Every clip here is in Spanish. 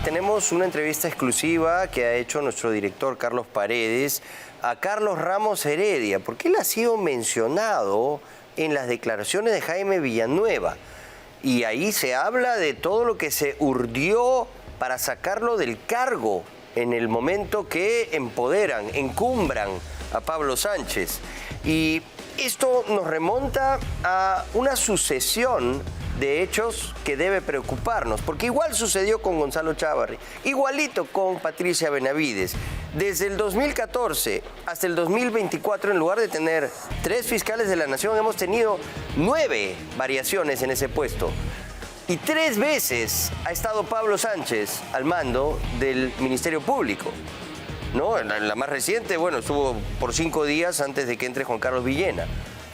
tenemos una entrevista exclusiva que ha hecho nuestro director Carlos Paredes a Carlos Ramos Heredia, porque él ha sido mencionado en las declaraciones de Jaime Villanueva. Y ahí se habla de todo lo que se urdió para sacarlo del cargo en el momento que encumbran a Pablo Sánchez. Y esto nos remonta a una sucesión de hechos que debe preocuparnos, porque igual sucedió con Gonzalo Chávarri, igualito con Patricia Benavides. Desde el 2014 hasta el 2024, en lugar de tener 3 fiscales de la Nación, hemos tenido 9 variaciones en ese puesto. Y 3 veces ha estado Pablo Sánchez al mando del Ministerio Público, ¿no? La más reciente, bueno, estuvo por 5 días antes de que entre Juan Carlos Villena.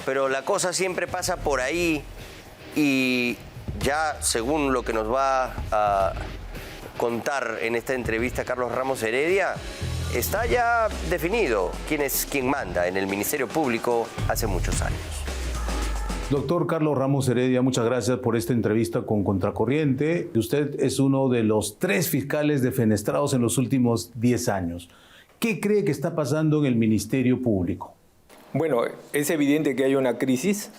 Pero la cosa siempre pasa por ahí y ya, según lo que nos va a contar en esta entrevista Carlos Ramos Heredia, está ya definido quién es quien manda en el Ministerio Público hace muchos años. Doctor Carlos Ramos Heredia, muchas gracias por esta entrevista con Contracorriente. Usted es uno de los 3 fiscales defenestrados en los últimos 10 años. ¿Qué cree que está pasando en el Ministerio Público? Bueno, es evidente que hay una crisis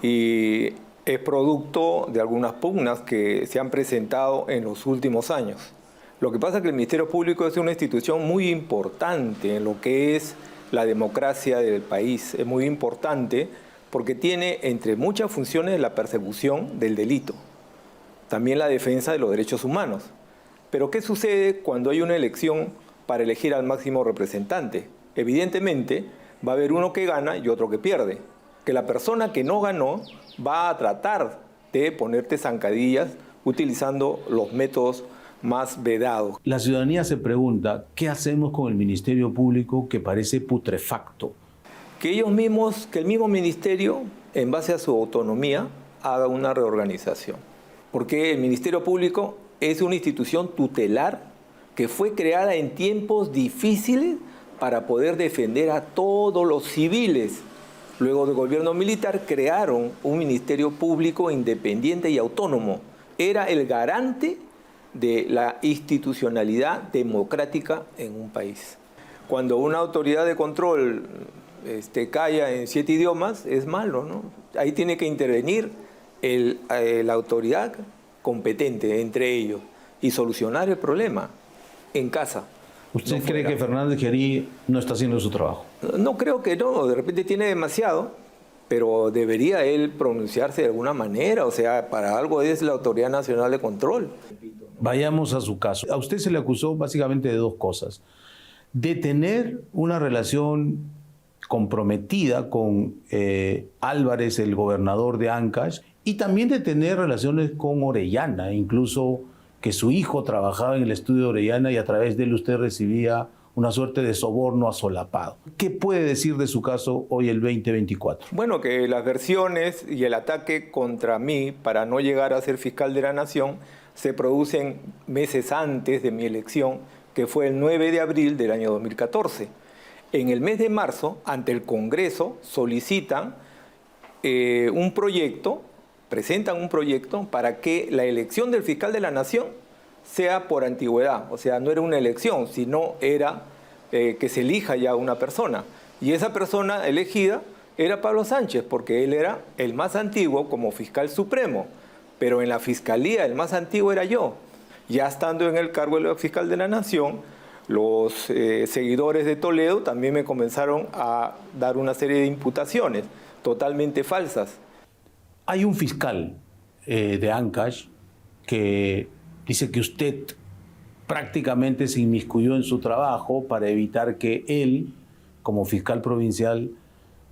y es producto de algunas pugnas que se han presentado en los últimos años. Lo que pasa es que el Ministerio Público es una institución muy importante en lo que es la democracia del país. Es muy importante porque tiene, entre muchas funciones, la persecución del delito. También la defensa de los derechos humanos. Pero ¿qué sucede cuando hay una elección para elegir al máximo representante? Evidentemente, va a haber uno que gana y otro que pierde. Que la persona que no ganó va a tratar de ponerte zancadillas utilizando los métodos más vedados. La ciudadanía se pregunta, ¿qué hacemos con el Ministerio Público que parece putrefacto? Que el mismo ministerio, en base a su autonomía, haga una reorganización. Porque el Ministerio Público es una institución tutelar que fue creada en tiempos difíciles para poder defender a todos los civiles. Luego del gobierno militar crearon un Ministerio Público independiente y autónomo. Era el garante de la institucionalidad democrática en un país. Cuando una autoridad de control calla en 7 idiomas, es malo, ¿no? Ahí tiene que intervenir la autoridad competente entre ellos y solucionar el problema en casa. ¿Usted no cree que Fernández Gerí no está haciendo su trabajo? No creo que no, de repente tiene demasiado, pero debería él pronunciarse de alguna manera, o sea, para algo es la Autoridad Nacional de Control. Vayamos a su caso. A usted se le acusó básicamente de 2 cosas. De tener una relación comprometida con Álvarez, el gobernador de Ancash, y también de tener relaciones con Orellana, incluso que su hijo trabajaba en el estudio de Orellana y a través de él usted recibía una suerte de soborno asolapado. ¿Qué puede decir de su caso hoy, el 2024? Bueno, que las versiones y el ataque contra mí para no llegar a ser fiscal de la Nación se producen meses antes de mi elección, que fue el 9 de abril del año 2014. En el mes de marzo, ante el Congreso, solicitan presentan un proyecto para que la elección del fiscal de la Nación sea por antigüedad. O sea, no era una elección, sino era que se elija ya una persona. Y esa persona elegida era Pablo Sánchez, porque él era el más antiguo como fiscal supremo. Pero en la fiscalía el más antiguo era yo. Ya estando en el cargo de fiscal de la Nación, los seguidores de Toledo también me comenzaron a dar una serie de imputaciones totalmente falsas. Hay un fiscal de Ancash que dice que usted prácticamente se inmiscuyó en su trabajo para evitar que él, como fiscal provincial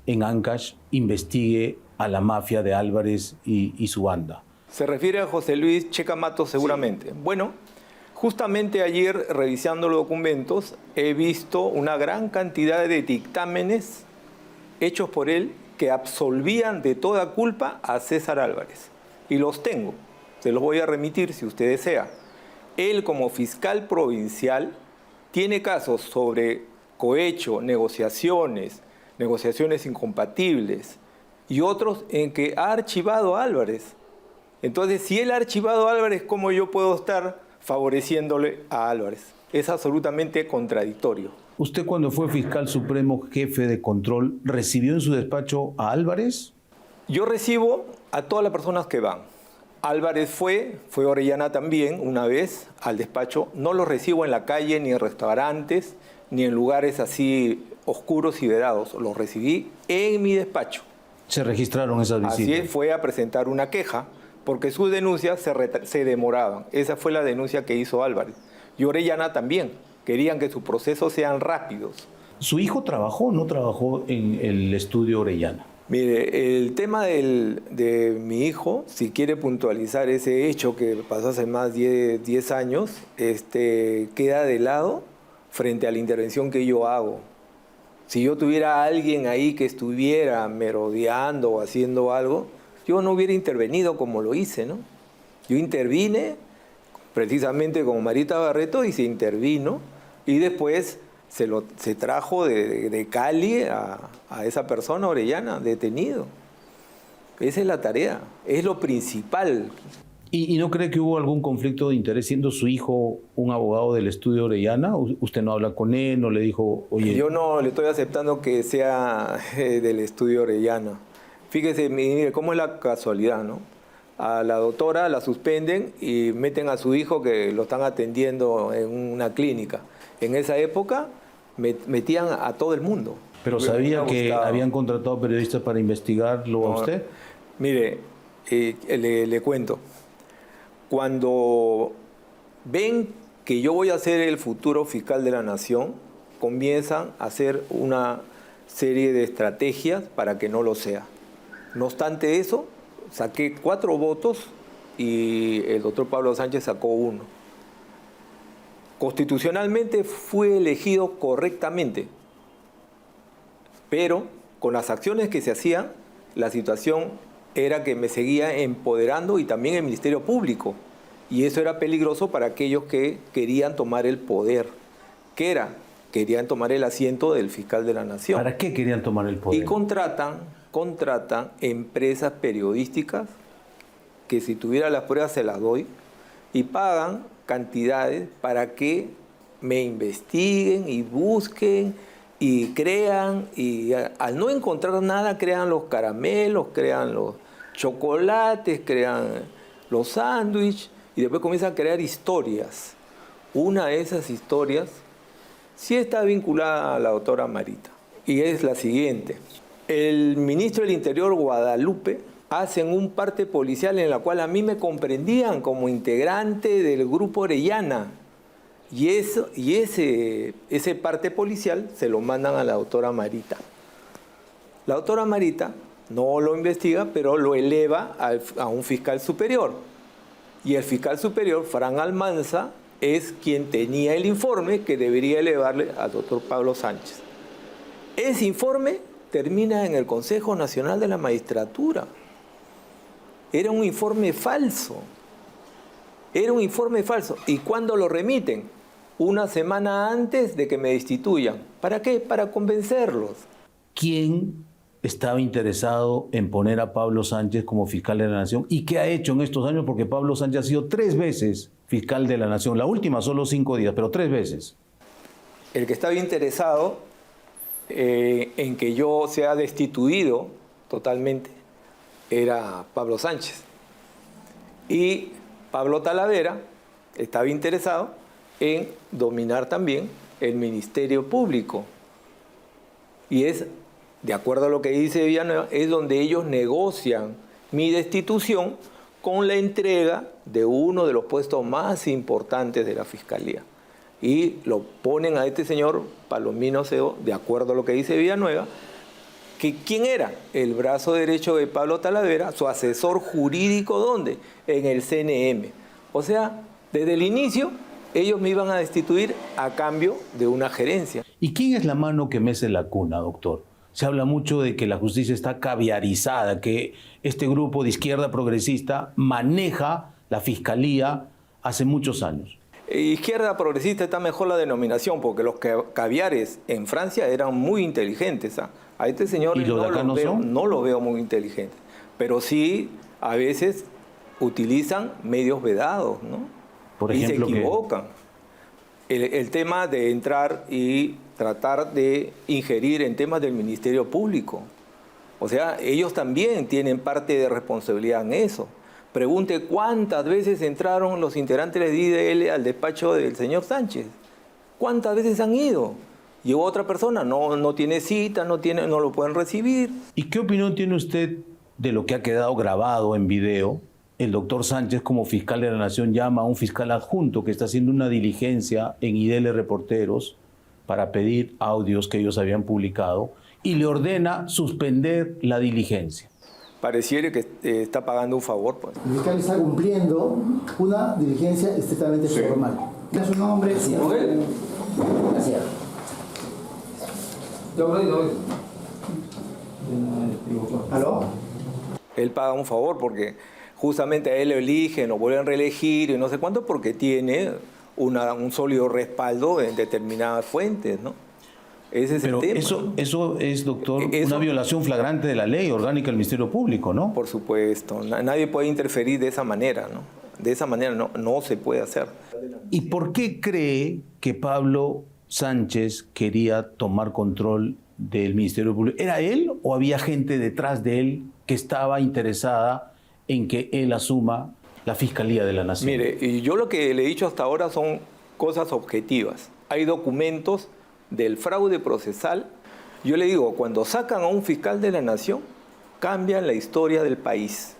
en Ancash, investigue a la mafia de Álvarez y su banda. Se refiere a José Luis Checa Matos seguramente. Sí. Bueno, justamente ayer, revisando los documentos, he visto una gran cantidad de dictámenes hechos por él que absolvían de toda culpa a César Álvarez. Y los tengo, se los voy a remitir si usted desea. Él, como fiscal provincial, tiene casos sobre cohecho, negociaciones incompatibles y otros en que ha archivado a Álvarez. Entonces, si él ha archivado a Álvarez, ¿cómo yo puedo estar favoreciéndole a Álvarez. Es absolutamente contradictorio. ¿Usted cuando fue fiscal supremo jefe de control recibió en su despacho a Álvarez? Yo recibo a todas las personas que van. Álvarez fue Orellana también una vez al despacho. No los recibo en la calle, ni en restaurantes, ni en lugares así oscuros y vedados. Los recibí en mi despacho. ¿Se registraron esas visitas? Así es, fue a presentar una queja porque sus denuncias se demoraban. Esa fue la denuncia que hizo Álvarez. Y Orellana también. Querían que sus procesos sean rápidos. ¿Su hijo trabajó o no trabajó en el estudio Orellana? Mire, el tema de mi hijo, si quiere puntualizar ese hecho que pasó hace más de 10 años, queda de lado frente a la intervención que yo hago. Si yo tuviera a alguien ahí que estuviera merodeando o haciendo algo, yo no hubiera intervenido como lo hice, ¿no? Yo intervine precisamente con Marita Barreto y se intervino y después se trajo de Cali a esa persona, Orellana, detenido. Esa es la tarea, es lo principal. ¿Y no cree que hubo algún conflicto de interés siendo su hijo un abogado del estudio Orellana? ¿Usted no habla con él, no le dijo, oye? Yo no le estoy aceptando que sea del estudio Orellana. Fíjese, mire, cómo es la casualidad, ¿no? A la doctora la suspenden y meten a su hijo que lo están atendiendo en una clínica. En esa época metían a todo el mundo. ¿Pero sabía que habían contratado periodistas para investigarlo a usted? Mire, le cuento. Cuando ven que yo voy a ser el futuro fiscal de la nación, comienzan a hacer una serie de estrategias para que no lo sea. No obstante eso, saqué 4 votos y el doctor Pablo Sánchez sacó 1. Constitucionalmente fui elegido correctamente, pero con las acciones que se hacían, la situación era que me seguía empoderando y también el Ministerio Público. Y eso era peligroso para aquellos que querían tomar el poder. ¿Qué era? Querían tomar el asiento del fiscal de la nación. ¿Para qué querían tomar el poder? Y contratan empresas periodísticas que si tuviera las pruebas se las doy y pagan cantidades para que me investiguen y busquen y crean, y al no encontrar nada crean los caramelos, crean los chocolates, crean los sándwiches y después comienzan a crear historias. Una de esas historias sí está vinculada a la doctora Marita y es la siguiente. El ministro del Interior, Guadalupe, hacen un parte policial en la cual a mí me comprendían como integrante del grupo Orellana. Y ese parte policial se lo mandan a la doctora Marita. La doctora Marita no lo investiga, pero lo eleva a un fiscal superior. Y el fiscal superior, Fran Almanza, es quien tenía el informe que debería elevarle al doctor Pablo Sánchez. Ese informe termina en el Consejo Nacional de la Magistratura. Era un informe falso. Era un informe falso. ¿Y cuándo lo remiten? Una semana antes de que me destituyan. ¿Para qué? Para convencerlos. ¿Quién estaba interesado en poner a Pablo Sánchez como fiscal de la Nación? ¿Y qué ha hecho en estos años? Porque Pablo Sánchez ha sido 3 veces fiscal de la Nación. La última solo 5 días, pero 3 veces. El que estaba interesado en que yo sea destituido totalmente era Pablo Sánchez. Y Pablo Talavera estaba interesado en dominar también el Ministerio Público. Y es, de acuerdo a lo que dice Villanueva, es donde ellos negocian mi destitución con la entrega de uno de los puestos más importantes de la Fiscalía. Y lo ponen a este señor Palomino Seo, de acuerdo a lo que dice Villanueva, que ¿quién era? El brazo derecho de Pablo Talavera, su asesor jurídico, ¿dónde? En el CNM. O sea, desde el inicio, ellos me iban a destituir a cambio de una gerencia. ¿Y quién es la mano que mece la cuna, doctor? Se habla mucho de que la justicia está caviarizada, que este grupo de izquierda progresista maneja la fiscalía hace muchos años. Izquierda progresista está mejor la denominación, porque los caviares en Francia eran muy inteligentes. A este señor no lo veo muy inteligente, pero sí a veces utilizan medios vedados, ¿no? Por y ejemplo, se equivocan. El tema de entrar y tratar de ingerir en temas del Ministerio Público. O sea, ellos también tienen parte de responsabilidad en eso. Pregunte cuántas veces entraron los integrantes de IDL al despacho del señor Sánchez. ¿Cuántas veces han ido? Llegó otra persona, no tiene cita, no lo pueden recibir. ¿Y qué opinión tiene usted de lo que ha quedado grabado en video? El doctor Sánchez, como fiscal de la Nación, llama a un fiscal adjunto que está haciendo una diligencia en IDL Reporteros para pedir audios que ellos habían publicado y le ordena suspender la diligencia. Pareciera que está pagando un favor, pues. El fiscal está cumpliendo una diligencia estrictamente formal. ¿Qué es su nombre? ¿Con él? Gracias. ¿Aló? Él paga un favor porque justamente a él lo eligen, lo vuelven a reelegir y no sé cuánto porque tiene un sólido respaldo en determinadas fuentes, ¿no? Ese es Pero el tema. eso es, doctor, una violación flagrante de la ley orgánica del Ministerio Público, ¿no? Por supuesto. Nadie puede interferir de esa manera, ¿no? De esa manera no se puede hacer. ¿Y por qué cree que Pablo Sánchez quería tomar control del Ministerio Público? ¿Era él o había gente detrás de él que estaba interesada en que él asuma la Fiscalía de la Nación? Mire, y yo lo que le he dicho hasta ahora son cosas objetivas. Hay documentos del fraude procesal. Yo le digo, cuando sacan a un fiscal de la Nación, cambian la historia del país.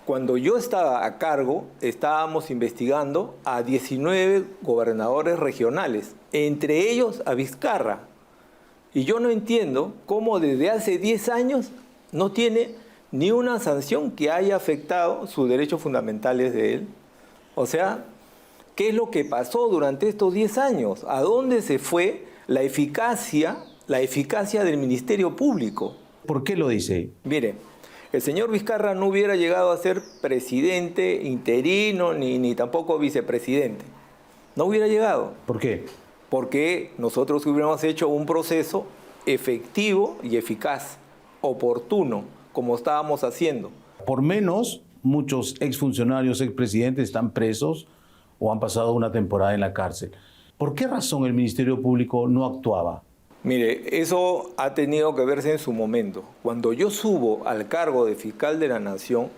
Cuando yo estaba a cargo, estábamos investigando a 19 gobernadores regionales, entre ellos a Vizcarra. Y yo no entiendo cómo desde hace 10 años no tiene ni una sanción que haya afectado sus derechos fundamentales de él. O sea, ¿qué es lo que pasó durante estos 10 años? ¿A dónde se fue la eficacia del Ministerio Público? ¿Por qué lo dice? Mire, el señor Vizcarra no hubiera llegado a ser presidente interino ni tampoco vicepresidente. No hubiera llegado. ¿Por qué? Porque nosotros hubiéramos hecho un proceso efectivo y eficaz, oportuno, como estábamos haciendo. Por menos, muchos exfuncionarios, expresidentes están presos o han pasado una temporada en la cárcel. ¿Por qué razón el Ministerio Público no actuaba? Mire, eso ha tenido que verse en su momento. Cuando yo subo al cargo de fiscal de la Nación,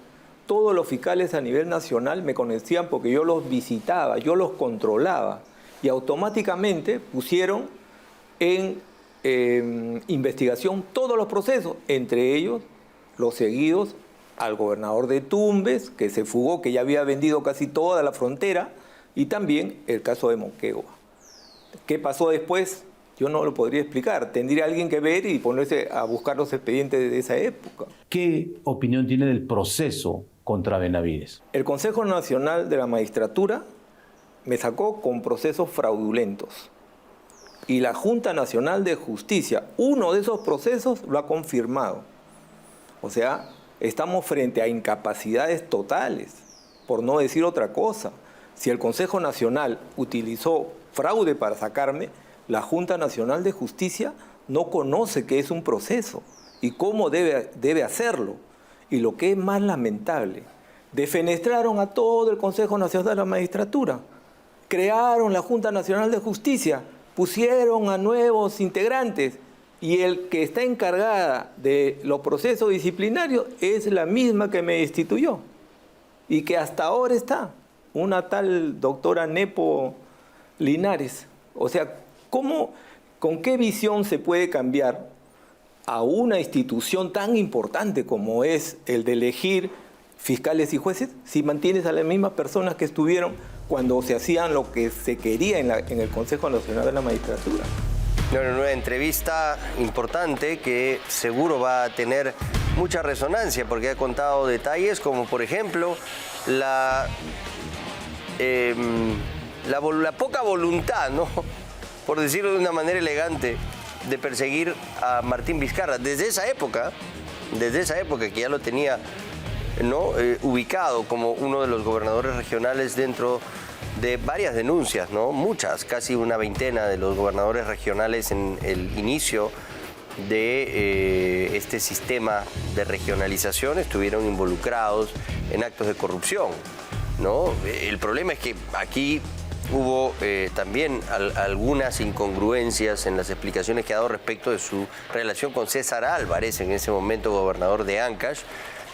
todos los fiscales a nivel nacional me conocían porque yo los visitaba, yo los controlaba y automáticamente pusieron en investigación todos los procesos, entre ellos los seguidos al gobernador de Tumbes, que se fugó, que ya había vendido casi toda la frontera, y también el caso de Moquegua. ¿Qué pasó después? Yo no lo podría explicar. Tendría alguien que ver y ponerse a buscar los expedientes de esa época. ¿Qué opinión tiene del proceso contra Benavides? El Consejo Nacional de la Magistratura me sacó con procesos fraudulentos. Y la Junta Nacional de Justicia, uno de esos procesos, lo ha confirmado. O sea, estamos frente a incapacidades totales, por no decir otra cosa. Si el Consejo Nacional utilizó fraude para sacarme, la Junta Nacional de Justicia no conoce qué es un proceso y cómo debe hacerlo. Y lo que es más lamentable, defenestraron a todo el Consejo Nacional de la Magistratura, crearon la Junta Nacional de Justicia, pusieron a nuevos integrantes y el que está encargada de los procesos disciplinarios es la misma que me destituyó y que hasta ahora está, una tal doctora Nepo Linares. O sea, ¿con qué visión se puede cambiar a una institución tan importante como es el de elegir fiscales y jueces si mantienes a las mismas personas que estuvieron cuando se hacían lo que se quería en el Consejo Nacional de la Magistratura? Bueno, una entrevista importante que seguro va a tener mucha resonancia porque ha contado detalles como, por ejemplo, la poca voluntad, ¿no?, por decirlo de una manera elegante, de perseguir a Martín Vizcarra. Desde esa época que ya lo tenía, ¿no?, ubicado como uno de los gobernadores regionales dentro de varias denuncias, ¿no?, muchas, casi una veintena de los gobernadores regionales en el inicio de este sistema de regionalización estuvieron involucrados en actos de corrupción, ¿no? El problema es que aquí hubo también algunas incongruencias en las explicaciones que ha dado respecto de su relación con César Álvarez, en ese momento gobernador de Ancash,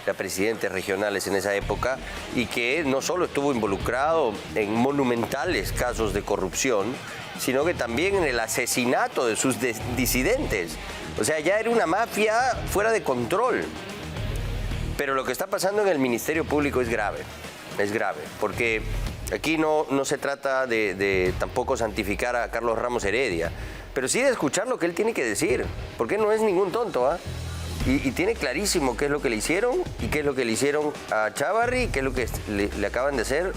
era presidentes regionales en esa época, y que no solo estuvo involucrado en monumentales casos de corrupción, sino que también en el asesinato de sus disidentes. O sea, ya era una mafia fuera de control. Pero lo que está pasando en el Ministerio Público es grave, porque aquí no se trata de tampoco santificar a Carlos Ramos Heredia, pero sí de escuchar lo que él tiene que decir, porque no es ningún tonto, ¿ah? Y tiene clarísimo qué es lo que le hicieron y qué es lo que le hicieron a Chávarri y qué es lo que le acaban de hacer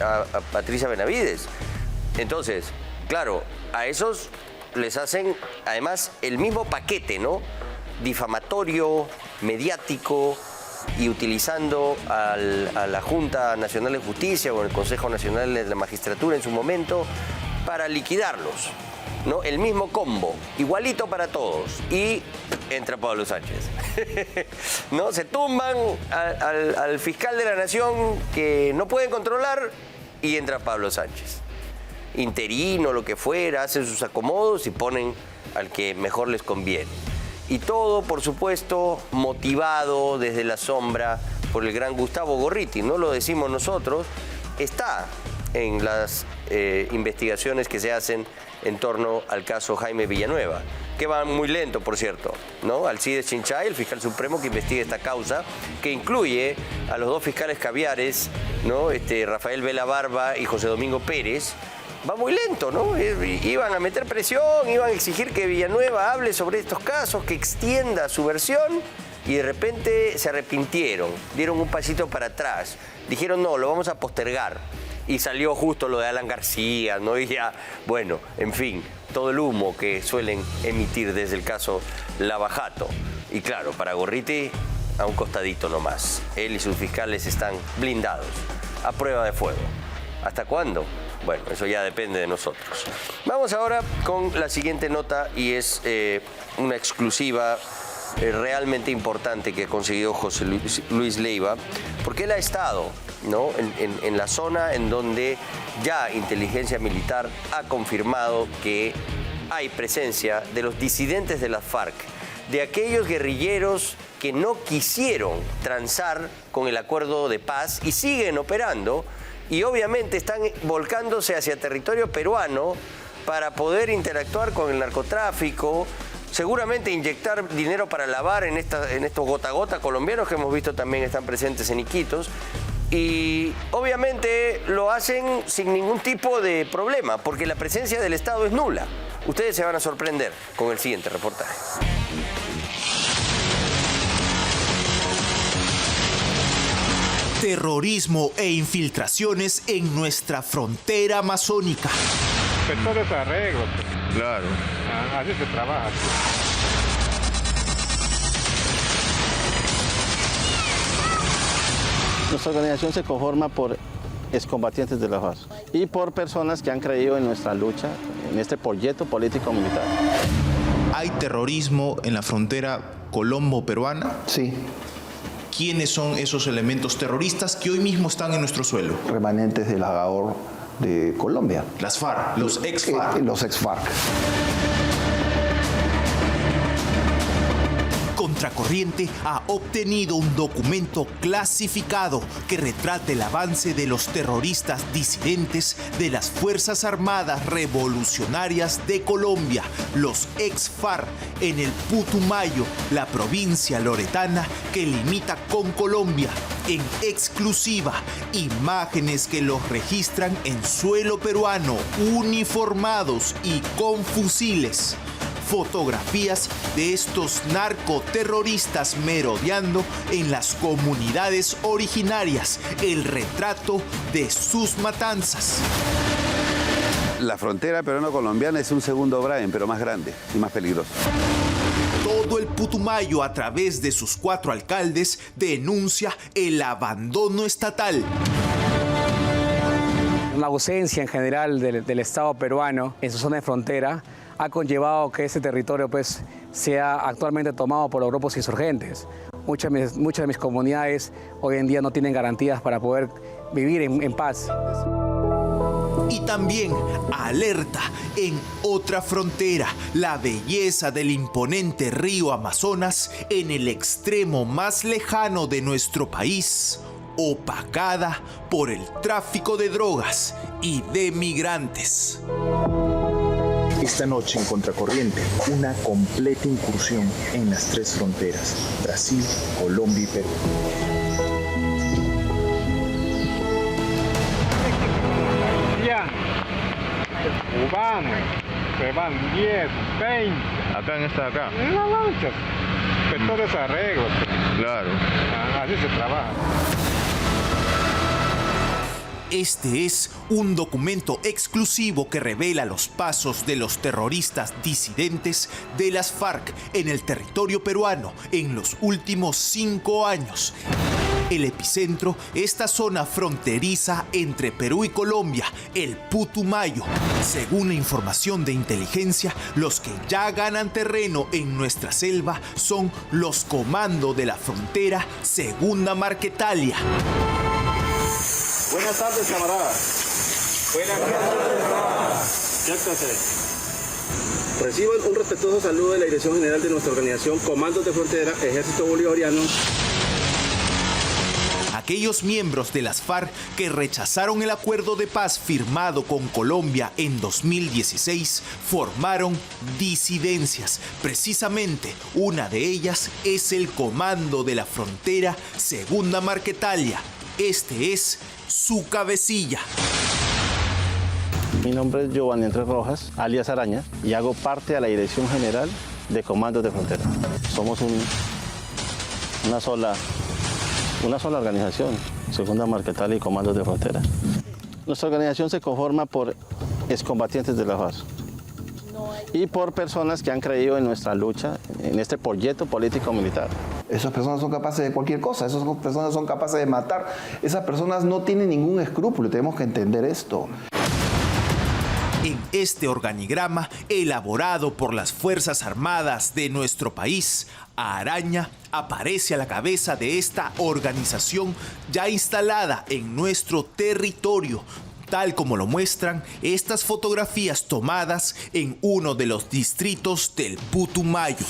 a Patricia Benavides. Entonces, claro, a esos les hacen además el mismo paquete, ¿no? Difamatorio, mediático, y utilizando a la Junta Nacional de Justicia o el Consejo Nacional de la Magistratura en su momento para liquidarlos, ¿no? El mismo combo, igualito para todos. Y entra Pablo Sánchez. ¿No? Se tumban al fiscal de la Nación que no pueden controlar y entra Pablo Sánchez. Interino, lo que fuera, hacen sus acomodos y ponen al que mejor les conviene. Y todo, por supuesto, motivado desde la sombra por el gran Gustavo Gorriti. No lo decimos nosotros, está en las investigaciones que se hacen en torno al caso Jaime Villanueva, que van muy lento, por cierto, ¿no? Alcides Chinchay, el fiscal supremo que investiga esta causa, que incluye a los dos fiscales caviares, ¿no? Rafael Vela Barba y José Domingo Pérez. Va muy lento, ¿no? Iban a meter presión, iban a exigir que Villanueva hable sobre estos casos, que extienda su versión, y de repente se arrepintieron, dieron un pasito para atrás, dijeron no, lo vamos a postergar, y salió justo lo de Alan García, ¿no? Y ya, bueno, en fin, todo el humo que suelen emitir desde el caso Lava Jato. Y claro, para Gorriti, a un costadito nomás. Él y sus fiscales están blindados, a prueba de fuego. ¿Hasta cuándo? Bueno, eso ya depende de nosotros. Vamos ahora con la siguiente nota, y es una exclusiva realmente importante que ha conseguido José Luis Leiva, porque él ha estado, ¿no? en la zona en donde ya inteligencia militar ha confirmado que hay presencia de los disidentes de las FARC, de aquellos guerrilleros que no quisieron transar con el acuerdo de paz y siguen operando. Y obviamente están volcándose hacia territorio peruano para poder interactuar con el narcotráfico, seguramente inyectar dinero para lavar en estos gota a gota colombianos que hemos visto también están presentes en Iquitos. Y obviamente lo hacen sin ningún tipo de problema, porque la presencia del Estado es nula. Ustedes se van a sorprender con el siguiente reportaje. Terrorismo e infiltraciones en nuestra frontera amazónica. Todo es arreglo. Claro. Así se trabaja. Nuestra organización se conforma por excombatientes de la FARC y por personas que han creído en nuestra lucha, en este proyecto político-militar. ¿Hay terrorismo en la frontera colombo-peruana? Sí. ¿Quiénes son esos elementos terroristas que hoy mismo están en nuestro suelo? Remanentes del AGAOR de Colombia. Las FARC, los ex-FARC. Los ex-FARC. Contracorriente ha obtenido un documento clasificado que retrata el avance de los terroristas disidentes de las Fuerzas Armadas Revolucionarias de Colombia, los ex-FARC, en el Putumayo, la provincia loretana que limita con Colombia. En exclusiva, imágenes que los registran en suelo peruano, uniformados y con fusiles. Fotografías de estos narcoterroristas merodeando en las comunidades originarias, el retrato de sus matanzas. La frontera peruano-colombiana es un segundo Brain, pero más grande y más peligroso. Todo el Putumayo, a través de sus 4 alcaldes, denuncia el abandono estatal. La ausencia en general del Estado peruano en su zona de frontera ha conllevado que ese territorio sea actualmente tomado por los grupos insurgentes. Muchas de mis comunidades hoy en día no tienen garantías para poder vivir en paz. Y también alerta en otra frontera, la belleza del imponente río Amazonas en el extremo más lejano de nuestro país, opacada por el tráfico de drogas y de migrantes. Esta noche en Contracorriente, una completa incursión en las tres fronteras, Brasil, Colombia y Perú. Cubanos, se van 10, 20. Acá en esta de acá. En las lanchas. Que todo es arreglo. Claro. Así se trabaja. Este es un documento exclusivo que revela los pasos de los terroristas disidentes de las FARC en el territorio peruano en los últimos 5 años. El epicentro, esta zona fronteriza entre Perú y Colombia, el Putumayo. Según la información de inteligencia, los que ya ganan terreno en nuestra selva son los comandos de la frontera Segunda Marquetalia. Buenas tardes, camaradas. Buenas tardes. Reciban un respetuoso saludo de la Dirección General de nuestra organización, Comandos de Frontera, Ejército Bolivariano. Aquellos miembros de las FARC que rechazaron el acuerdo de paz firmado con Colombia en 2016 formaron disidencias. Precisamente una de ellas es el Comando de la Frontera Segunda Marquetalia. Este es su cabecilla. Mi nombre es Giovanni Andrés Rojas, alias Araña, y hago parte de la Dirección General de Comandos de Frontera. Somos una sola organización, Segunda Marquetalia y Comandos de Frontera. Nuestra organización se conforma por excombatientes de la FARC y por personas que han creído en nuestra lucha, en este proyecto político-militar. Esas personas son capaces de cualquier cosa, esas personas son capaces de matar, esas personas no tienen ningún escrúpulo, tenemos que entender esto. En este organigrama, elaborado por las Fuerzas Armadas de nuestro país, Araña aparece a la cabeza de esta organización ya instalada en nuestro territorio, tal como lo muestran estas fotografías tomadas en uno de los distritos del Putumayo.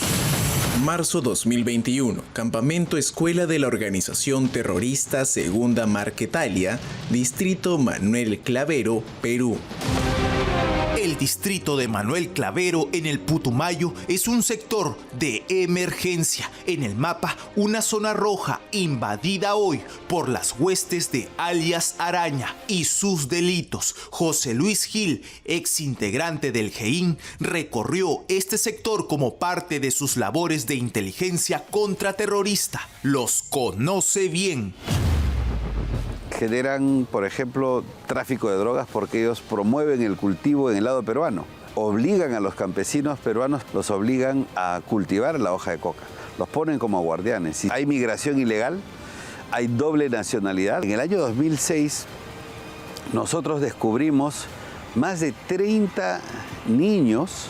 Marzo 2021, campamento escuela de la organización terrorista Segunda Marquetalia, distrito Manuel Clavero, Perú. El distrito de Manuel Clavero en el Putumayo es un sector de emergencia. En el mapa, una zona roja invadida hoy por las huestes de alias Araña y sus delitos. José Luis Gil, ex integrante del GEIN, recorrió este sector como parte de sus labores de inteligencia contraterrorista. Los conoce bien. Generan, por ejemplo, tráfico de drogas porque ellos promueven el cultivo en el lado peruano. Obligan a los campesinos peruanos, los obligan a cultivar la hoja de coca. Los ponen como guardianes. Hay migración ilegal, hay doble nacionalidad. En el año 2006 nosotros descubrimos más de 30 niños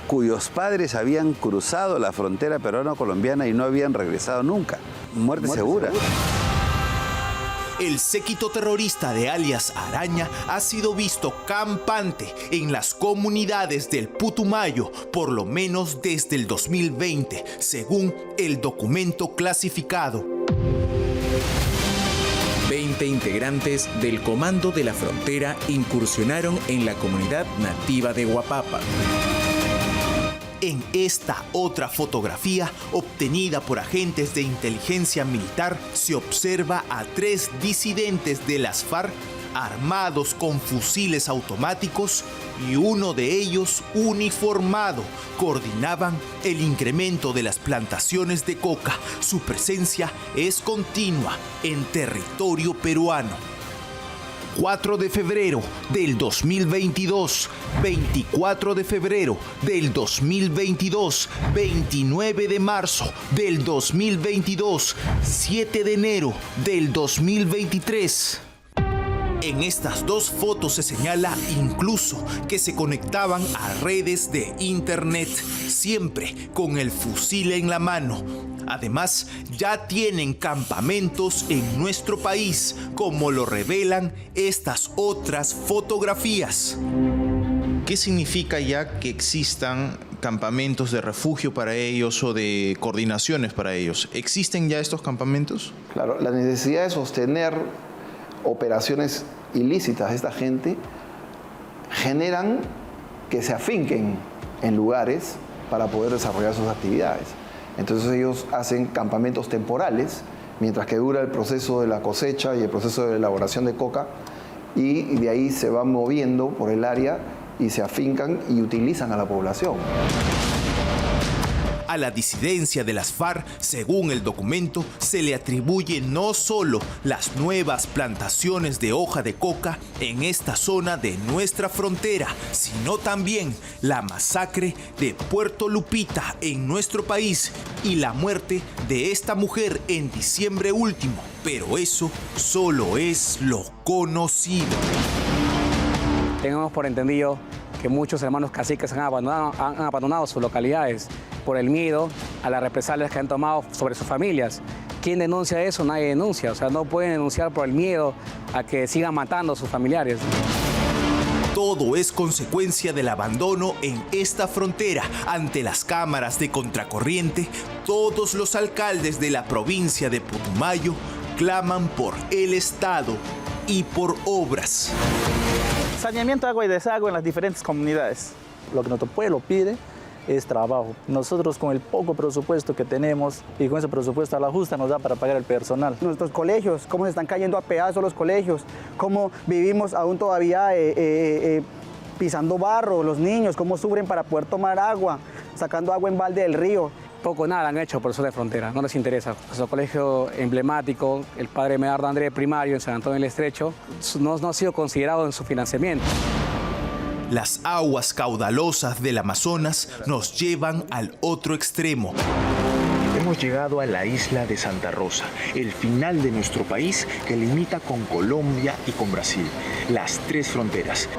cuyos padres habían cruzado la frontera peruano-colombiana y no habían regresado nunca. Muerte segura. El séquito terrorista de alias Araña ha sido visto campante en las comunidades del Putumayo por lo menos desde el 2020, según el documento clasificado. 20 integrantes del Comando de la Frontera incursionaron en la comunidad nativa de Huapapa. En esta otra fotografía, obtenida por agentes de inteligencia militar, se observa a 3 disidentes de las FARC armados con fusiles automáticos y uno de ellos uniformado. Coordinaban el incremento de las plantaciones de coca. Su presencia es continua en territorio peruano. 4 de febrero del 2022, 24 de febrero del 2022, 29 de marzo del 2022, 7 de enero del 2023. En estas dos fotos se señala incluso que se conectaban a redes de internet, siempre con el fusil en la mano. Además, ya tienen campamentos en nuestro país, como lo revelan estas otras fotografías. ¿Qué significa ya que existan campamentos de refugio para ellos o de coordinaciones para ellos? ¿Existen ya estos campamentos? Claro, la necesidad de sostener operaciones ilícitas de esta gente generan que se afinquen en lugares para poder desarrollar sus actividades. Entonces ellos hacen campamentos temporales mientras que dura el proceso de la cosecha y el proceso de elaboración de coca, y de ahí se van moviendo por el área y se afincan y utilizan a la población. A la disidencia de las FARC, según el documento, se le atribuye no solo las nuevas plantaciones de hoja de coca en esta zona de nuestra frontera, sino también la masacre de Puerto Lupita en nuestro país y la muerte de esta mujer en diciembre último. Pero eso solo es lo conocido. Tenemos por entendido que muchos hermanos caciques han abandonado sus localidades por el miedo a las represalias que han tomado sobre sus familias. ¿Quién denuncia eso? Nadie denuncia. O sea, no pueden denunciar por el miedo a que sigan matando a sus familiares. Todo es consecuencia del abandono en esta frontera. Ante las cámaras de Contracorriente, todos los alcaldes de la provincia de Putumayo claman por el Estado y por obras. Saneamiento, agua y desagüe en las diferentes comunidades. Lo que nuestro pueblo pide es trabajo. Nosotros con el poco presupuesto que tenemos y con ese presupuesto a la justa nos da para pagar el personal. Nuestros colegios, cómo se están cayendo a pedazos los colegios, cómo vivimos aún todavía pisando barro, los niños, cómo sufren para poder tomar agua, sacando agua en balde del río. Poco nada han hecho por zona de frontera, no les interesa. Nuestro colegio emblemático, el Padre Medardo Andrés Primario en San Antonio del Estrecho, no ha sido considerado en su financiamiento. Las aguas caudalosas del Amazonas nos llevan al otro extremo. Hemos llegado a la isla de Santa Rosa, el final de nuestro país que limita con Colombia y con Brasil, las tres fronteras.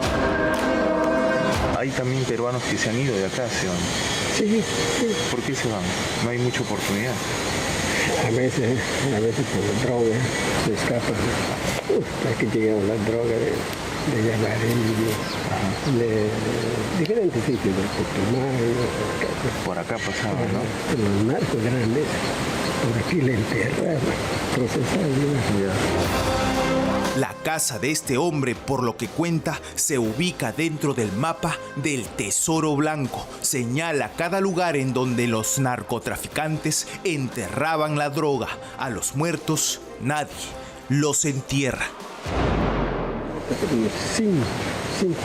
Hay también peruanos que se han ido de acá, ¿se van? Sí. ¿Por qué se van? No hay mucha oportunidad. A veces por la droga se escapan. Es que llegan las drogas de Llamarillo, de diferentes sitios, de Putumayo. Por acá pasaban, ¿no? Los narcos grandes, por aquí le enterran, procesaban. La casa de este hombre, por lo que cuenta, se ubica dentro del mapa del Tesoro Blanco. Señala cada lugar en donde los narcotraficantes enterraban la droga. A los muertos, nadie los entierra. Cinco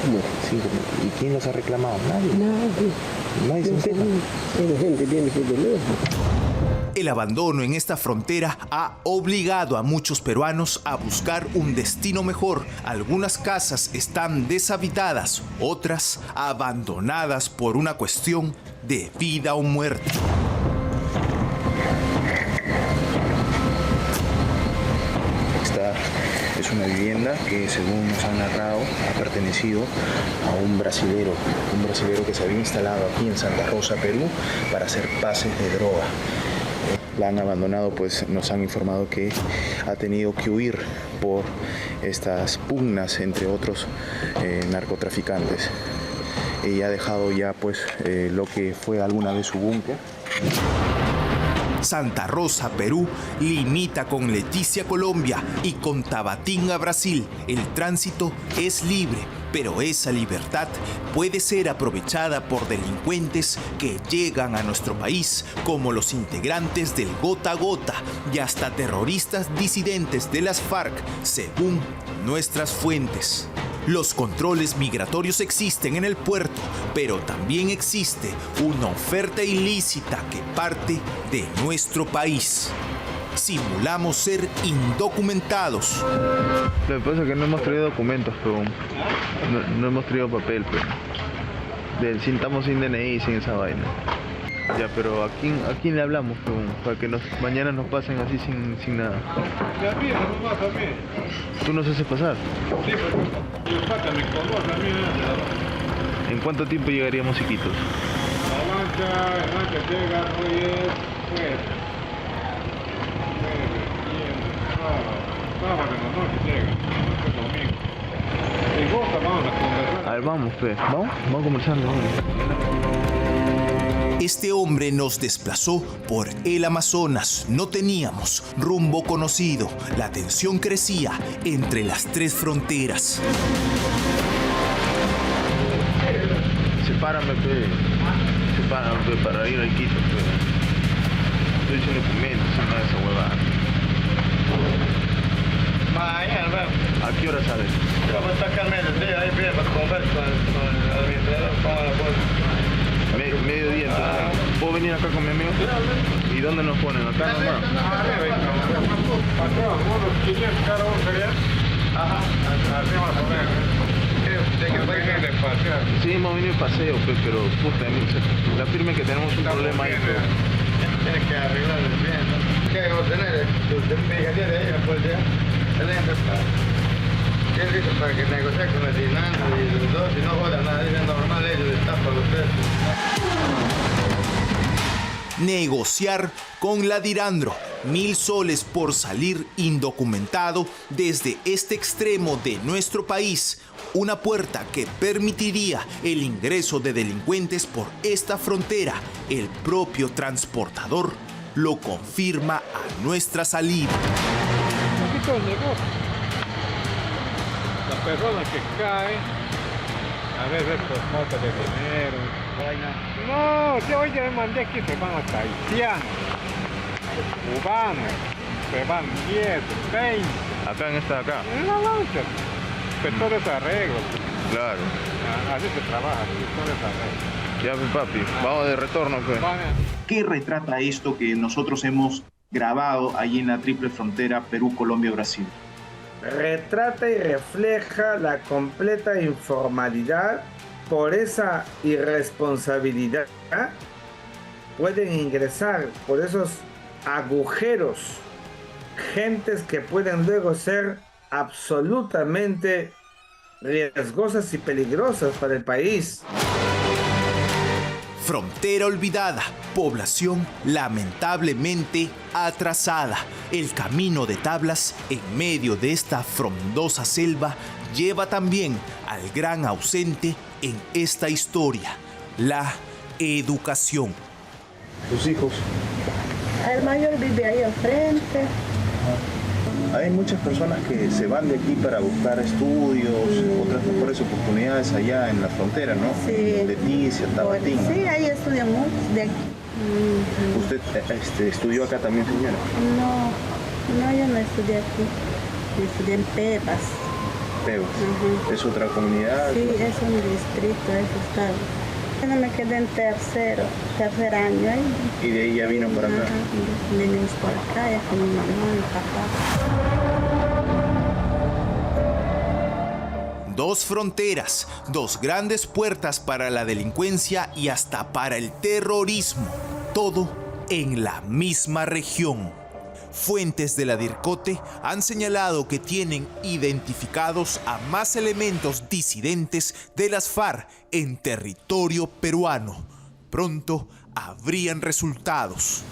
muertos. ¿Y quién los ha reclamado? Nadie se entera. La gente viene de lejos. El abandono en esta frontera ha obligado a muchos peruanos a buscar un destino mejor. Algunas casas están deshabitadas, otras abandonadas por una cuestión de vida o muerte. Esta es una vivienda que, según nos han narrado, ha pertenecido a un brasilero que se había instalado aquí en Santa Rosa, Perú, para hacer pases de droga. La han abandonado, pues nos han informado que ha tenido que huir por estas pugnas entre otros narcotraficantes. Y ha dejado ya pues lo que fue alguna vez su búnker. Santa Rosa, Perú, limita con Leticia, Colombia, y con Tabatinga, Brasil. El tránsito es libre, pero esa libertad puede ser aprovechada por delincuentes que llegan a nuestro país, como los integrantes del Gota a Gota y hasta terroristas disidentes de las FARC, según nuestras fuentes. Los controles migratorios existen en el puerto, pero también existe una oferta ilícita que parte de nuestro país. Simulamos ser indocumentados. Lo que pasa es que no hemos traído documentos, pero no hemos traído papel, pero estamos sin DNI, sin esa vaina. Ya, pero ¿a quién le hablamos, peón? Para que mañana nos pasen así sin nada. Y a mí no me pasa a mí. ¿Tú nos haces pasar? Sí, pero yo falta mi color también. ¿En cuánto tiempo llegaríamos, Iquitos? La lancha llega hoy es jueves. Sábado en la noche llega, es domingo. Y vos vamos a conversar. A ver, vamos, pe. Vamos a conversar. Este hombre nos desplazó por el Amazonas. No teníamos rumbo conocido. La tensión crecía entre las tres fronteras. Sepárame, pe. Sepárame, pe, para ir al Quito, pe. Estoy sin documentos, sin nada de esa huevada. Mañana, ¿a qué hora sales? yo voy a sacar mediodía, ahí viene para conversar con el administrador, con la puerta. Mediodía, entonces. ¿Puedo venir acá con mi amigo? ¿Y dónde nos ponen? ¿Acá nomás? Sí, hemos venido de paseo, pero puta, la firme que tenemos un problema ahí. Tienes que arreglar el bien, ¿no? ¿Qué debo tener? Tu fijación de ella, pues ya. ¿Qué dice para que negocie con el dinero y los dos? Si no jodan nada, es normal, ellos destapan los precios. Negociar con la Dirandro. 1.000 soles por salir indocumentado desde este extremo de nuestro país. Una puerta que permitiría el ingreso de delincuentes por esta frontera. El propio transportador lo confirma a nuestra salida. Un poquito de negocio. La persona que cae, a veces por falta de dinero, vaina. No, yo ya mandé que se van hasta haitianos, cubanos, se van 10, 20. Acá en esta de acá. En la lancha. Pero todo es arreglo. Claro. Así se trabaja, todo es arreglo. Ya, pues, papi, vamos de retorno, pues. ¿Qué retrata esto que nosotros hemos grabado allí en la triple frontera Perú-Colombia-Brasil? Retrata y refleja la completa informalidad. Por esa irresponsabilidad pueden ingresar por esos agujeros gentes que pueden luego ser absolutamente riesgosas y peligrosas para el país. Frontera olvidada, población lamentablemente atrasada. El camino de tablas en medio de esta frondosa selva lleva también al gran ausente en esta historia, la educación. ¿Tus hijos? El mayor vive ahí al frente. Hay muchas personas que se van de aquí para buscar estudios, otras mejores oportunidades allá en la frontera, ¿no? Sí. Leticia, Tabatín. Sí, ahí estudian muchos de aquí. ¿Usted estudió acá también, señora? No, yo no estudié aquí. Yo estudié en Pebas. Pebas. ¿Es otra comunidad? Sí, es un distrito, es estado. Yo me quedé en tercer año ahí. ¿Y de ahí ya vino para acá? Venimos por acá, ya con mi mamá, mi papá. Dos fronteras, dos grandes puertas para la delincuencia y hasta para el terrorismo. Todo en la misma región. Fuentes de la DIRCOTE han señalado que tienen identificados a más elementos disidentes de las FARC en territorio peruano. Pronto habrían resultados.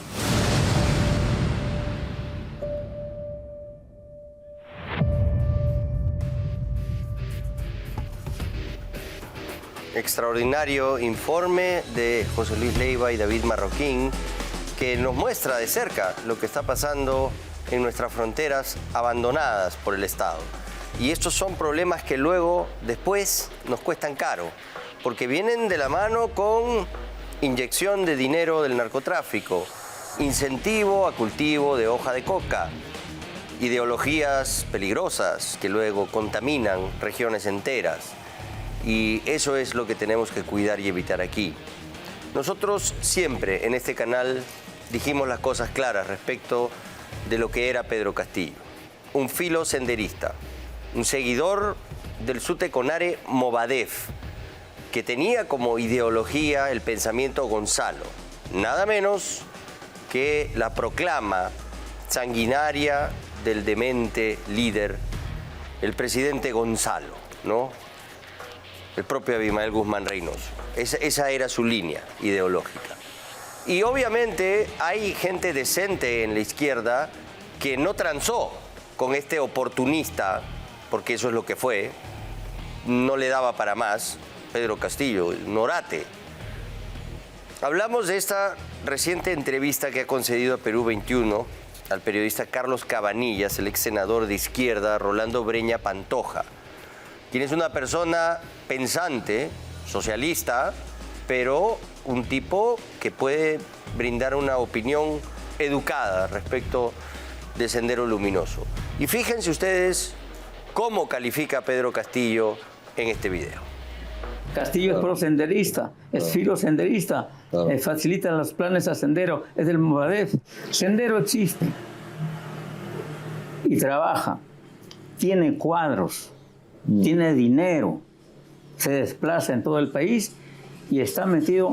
Extraordinario informe de José Luis Leiva y David Marroquín, que nos muestra de cerca lo que está pasando en nuestras fronteras abandonadas por el Estado. Y estos son problemas que luego, después, nos cuestan caro, porque vienen de la mano con inyección de dinero del narcotráfico, incentivo a cultivo de hoja de coca, ideologías peligrosas que luego contaminan regiones enteras. Y eso es lo que tenemos que cuidar y evitar aquí. Nosotros siempre en este canal dijimos las cosas claras respecto de lo que era Pedro Castillo. Un filo senderista, un seguidor del Suteconare Movadef, que tenía como ideología el pensamiento Gonzalo, nada menos que la proclama sanguinaria del demente líder, el presidente Gonzalo, ¿no? El propio Abimael Guzmán Reynoso. Esa era su línea ideológica. Y obviamente hay gente decente en la izquierda que no transó con este oportunista, porque eso es lo que fue, no le daba para más, Pedro Castillo, el Norate. Hablamos de esta reciente entrevista que ha concedido a Perú 21 al periodista Carlos Cabanillas, el ex senador de izquierda Rolando Breña Pantoja, quien es una persona pensante, socialista, pero un tipo que puede brindar una opinión educada respecto de Sendero Luminoso. Y fíjense ustedes cómo califica a Pedro Castillo en este video. Castillo es prosenderista, es filosenderista, facilita los planes a Sendero, es del Movadef. Sendero existe y trabaja, tiene cuadros, tiene dinero, se desplaza en todo el país y está metido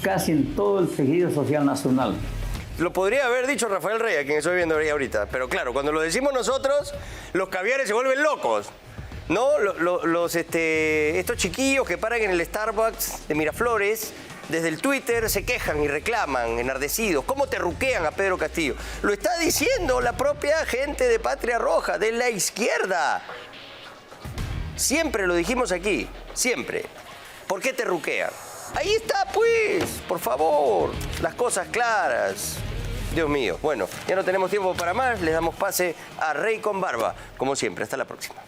casi en todo el tejido social nacional. Lo podría haber dicho Rafael Rey, a quien estoy viendo ahí ahorita, pero claro, cuando lo decimos nosotros, los caviares se vuelven locos, ¿no? Estos chiquillos que paran en el Starbucks de Miraflores, desde el Twitter se quejan y reclaman, enardecidos. ¿Cómo terruquean a Pedro Castillo? Lo está diciendo la propia gente de Patria Roja, de la izquierda. Siempre lo dijimos aquí, siempre. ¿Por qué terruquean? Ahí está, pues, por favor, las cosas claras. Dios mío. Bueno, ya no tenemos tiempo para más, les damos pase a Rey con Barba. Como siempre, hasta la próxima.